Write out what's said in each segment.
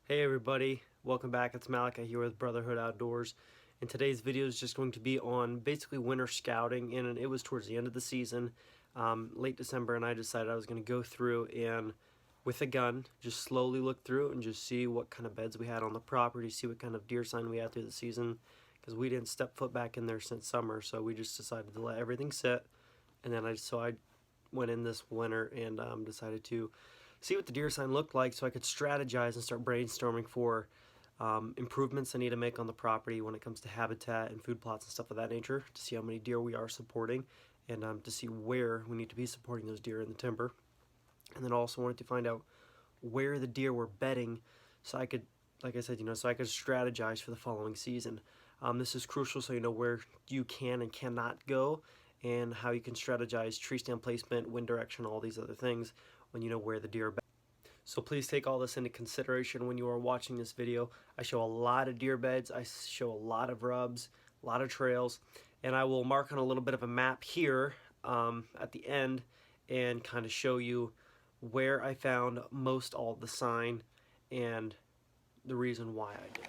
Hey everybody, welcome back. It's Malachi here with Brotherhood Outdoors, and today's video is just going to be on basically winter scouting, and it was towards the end of the season, late December, and I decided I was going to go through and with a gun just slowly look through and just see what kind of beds we had on the property, see what kind of deer sign we had through the season, because we didn't step foot back in there since summer, so we just decided to let everything sit. And then I went in this winter and decided to see what the deer sign looked like so I could strategize and start brainstorming for improvements I need to make on the property when it comes to habitat and food plots and stuff of that nature, to see how many deer we are supporting, and to see where we need to be supporting those deer in the timber. And then also wanted to find out where the deer were bedding so I could, like I said, so I could strategize for the following season. This is crucial so you know where you can and cannot go, and how you can strategize tree stand placement, wind direction, all these other things when you know where the deer are. So please take all this into consideration when you are watching this video. I show a lot of deer beds, I show a lot of rubs, a lot of trails, and I will mark on a little bit of a map here at the end and kind of show you where I found most all the sign and the reason why I did.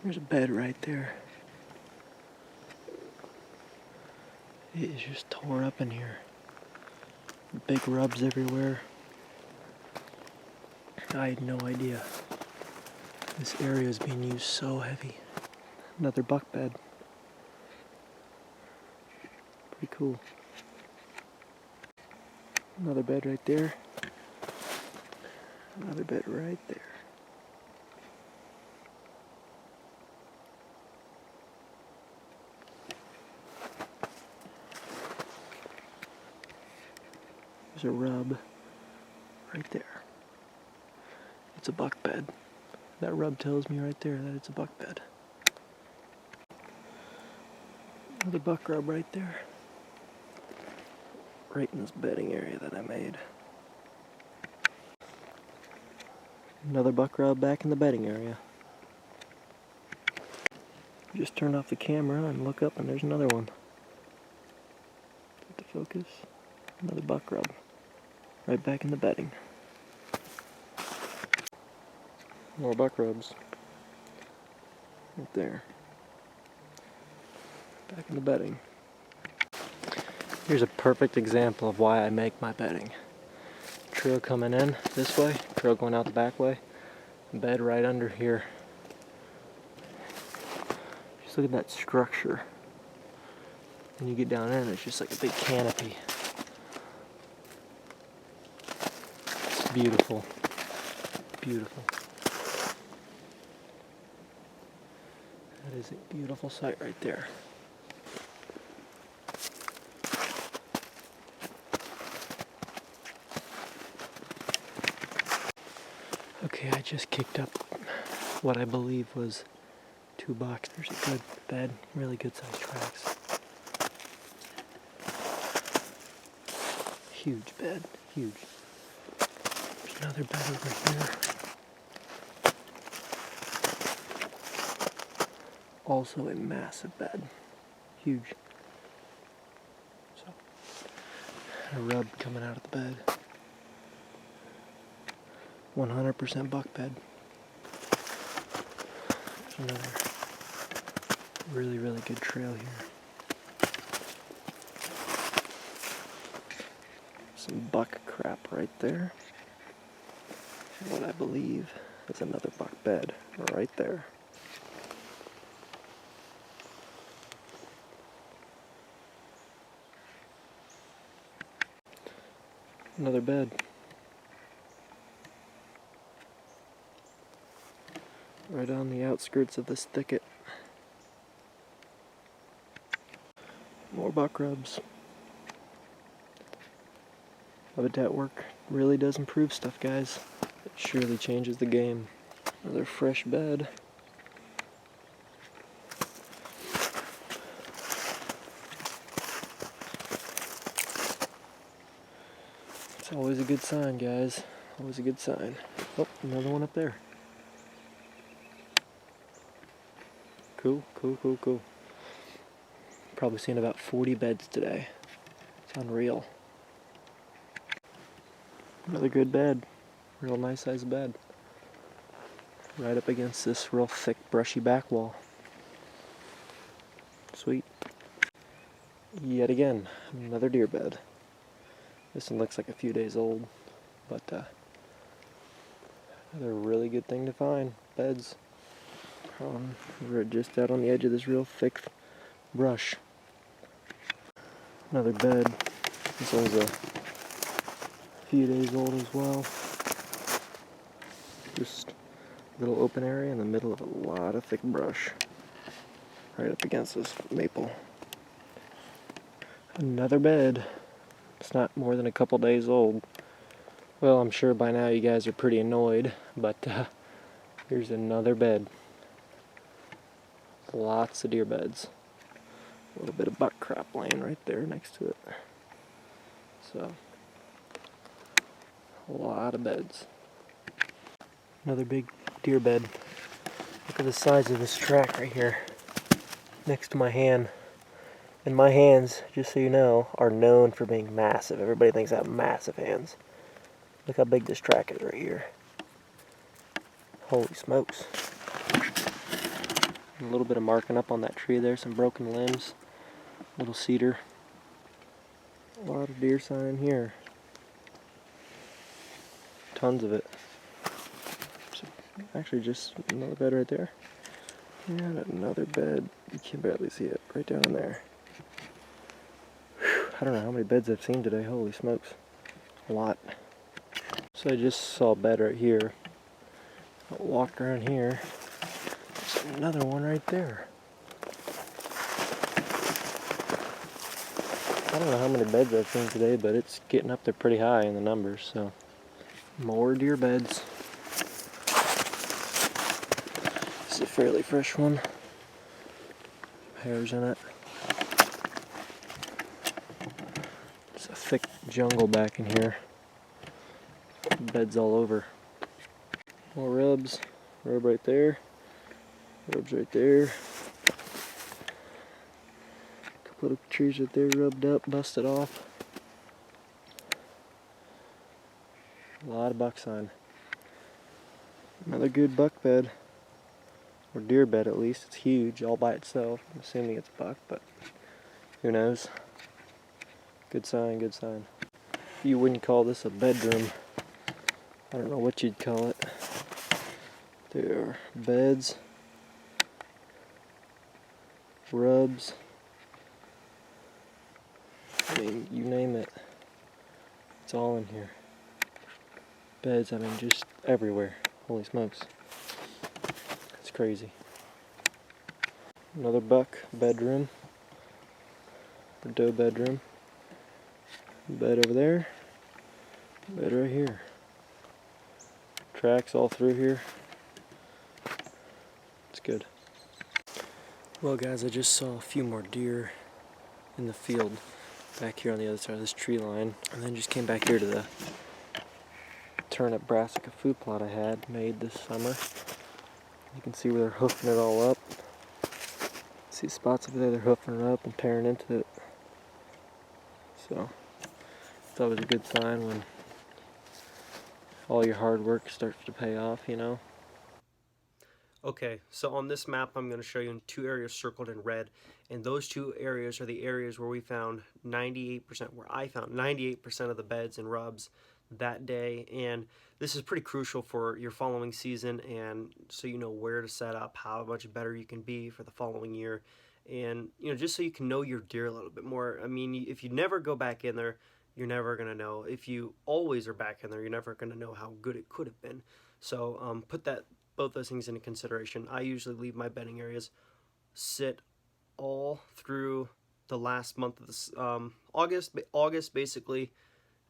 There's a bed right there. It is just tore up in here. Big rubs everywhere. I had no idea this area is being used so heavy. Another buck bed. Pretty cool. Another bed right there. Another bed right there. There's a rub right there. It's a buck bed. That rub tells me right there that it's a buck bed. Another buck rub right there. Right in this bedding area that I made. Another buck rub back in the bedding area. Just turn off the camera and look up and there's another one. Get the focus. Another buck rub. Right back in the bedding. More buck rubs. Right there. Back in the bedding. Here's a perfect example of why I make my bedding. Trail coming in this way, trail going out the back way, bed right under here. Just look at that structure. When you get down in, it's just like a big canopy. It's beautiful. Beautiful. That is a beautiful sight right there. Okay, I just kicked up what I believe was 2 bucks. There's a good bed, really good sized tracks. Huge bed, huge. There's another bed over here. Also a massive bed, huge. So, a rub coming out of the bed. 100% buck bed. There's another really, really good trail here. Some buck crap right there. And what I believe is another buck bed right there. Another bed. Right on the outskirts of this thicket. More buck rubs. Habitat work really does improve stuff, guys. It surely changes the game. Another fresh bed. It's always a good sign, guys. Always a good sign. Oh, another one up there. Cool, cool, cool, cool. Probably seen about 40 beds today. It's unreal. Another good bed. Real nice sized bed. Right up against this real thick, brushy back wall. Sweet. Yet again, another deer bed. This one looks like a few days old, but another really good thing to find. Beds. We're just out on the edge of this real thick brush. Another bed. This one's a few days old as well. Just a little open area in the middle of a lot of thick brush. Right up against this maple. Another bed. It's not more than a couple days old. Well, I'm sure by now you guys are pretty annoyed, but here's another bed. Lots of deer beds. A little bit of buck crop laying right there next to it. So, a lot of beds. Another big deer bed. Look at the size of this track right here next to my hand. And my hands, just so you know, are known for being massive. Everybody thinks I have massive hands. Look how big this track is right here. Holy smokes. A little bit of marking up on that tree there, some broken limbs. Little cedar. A lot of deer sign here. Tons of it. Actually, just another bed right there. And another bed. You can barely see it. Right down in there. Whew, I don't know how many beds I've seen today. Holy smokes. A lot. So I just saw a bed right here. I walked around here. There's another one right there. I don't know how many beds I've seen today, but it's getting up there pretty high in the numbers, so. More deer beds. This is a fairly fresh one. Hairs in it. It's a thick jungle back in here. Beds all over. More rubs. Rub right there. Rubs right there. Couple little trees right there rubbed up, busted off. A lot of buck sign. Another good buck bed. Or deer bed at least. It's huge all by itself. I'm assuming it's buck, but who knows. Good sign, good sign. You wouldn't call this a bedroom. I don't know what you'd call it. There are beds, rubs, I mean, you name it. It's all in here. Beds, I mean, just everywhere. Holy smokes. It's crazy. Another buck bedroom. Or doe bedroom. Bed over there. Bed right here. Tracks all through here. It's good. Well guys, I just saw a few more deer in the field back here on the other side of this tree line, and then just came back here to the turnip brassica food plot I had made this summer. You can see where they're hoofing it all up. See spots over there, they're hoofing it up and tearing into it. So it's always a good sign when all your hard work starts to pay off, you know. Okay, so on this map I'm going to show you two areas circled in red, and those two areas are the areas where we found 98%, where I found 98% of the beds and rubs that day, and this is pretty crucial for your following season, and so you know where to set up, how much better you can be for the following year, and you know, just so you can know your deer a little bit more. I mean, if you never go back in there, you're never going to know. If you always are back in there, you're never going to know how good it could have been. So put both those things into consideration. I usually leave my bedding areas sit all through the last month of this August basically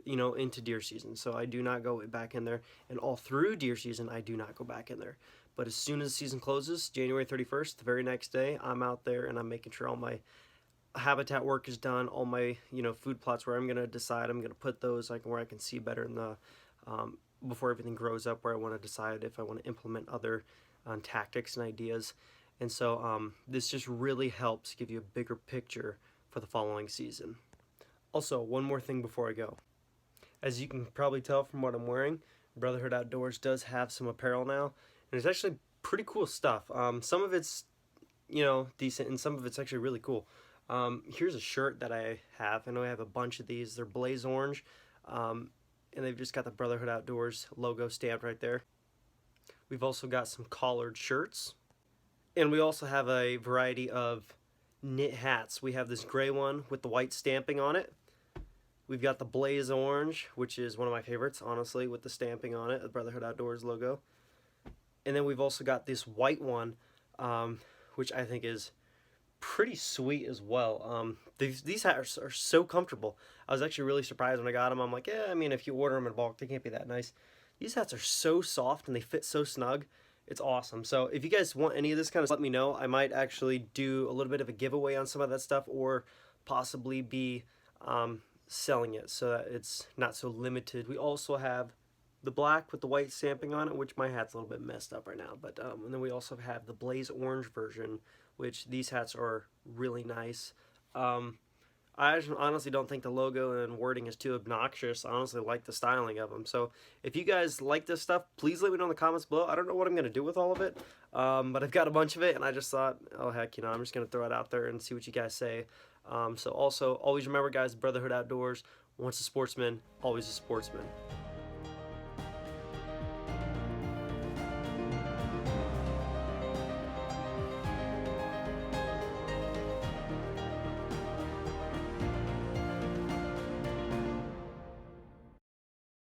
you know, into deer season. So I do not go back in there, and all through deer season I do not go back in there. But as soon as the season closes, January 31st, the very next day, I'm out there and I'm making sure all my habitat work is done, all my, you know, food plots where I'm going to decide I'm going to put those, like where I can see better in the before everything grows up, where I want to decide if I want to implement other tactics and ideas. And so this just really helps give you a bigger picture for the following season. Also, one more thing before I go. As you can probably tell from what I'm wearing, Brotherhood Outdoors does have some apparel now, and it's actually pretty cool stuff. Some of it's, you know, decent, and some of it's actually really cool. Here's a shirt that I have. I know I have a bunch of these. They're blaze orange, and they've just got the Brotherhood Outdoors logo stamped right there. We've also got some collared shirts, and we also have a variety of knit hats. We have this gray one with the white stamping on it. We've got the blaze orange, which is one of my favorites, honestly, with the stamping on it, the Brotherhood Outdoors logo. And then we've also got this white one, which I think is pretty sweet as well. These hats are so comfortable. I was actually really surprised when I got them. I'm like, yeah, I mean, if you order them in bulk, they can't be that nice. These hats are so soft and they fit so snug. It's awesome. So if you guys want any of this kind of stuff, let me know. I might actually do a little bit of a giveaway on some of that stuff, or possibly be selling it so that it's not so limited. We also have the black with the white stamping on it, which my hat's a little bit messed up right now. But and then we also have the blaze orange version, which these hats are really nice. I honestly don't think the logo and wording is too obnoxious. I honestly like the styling of them. So if you guys like this stuff, please let me know in the comments below. I don't know what I'm going to do with all of it, but I've got a bunch of it, and I just thought, oh heck, you know, I'm just going to throw it out there and see what you guys say. So also, always remember, guys, Brotherhood Outdoors, once a sportsman, always a sportsman.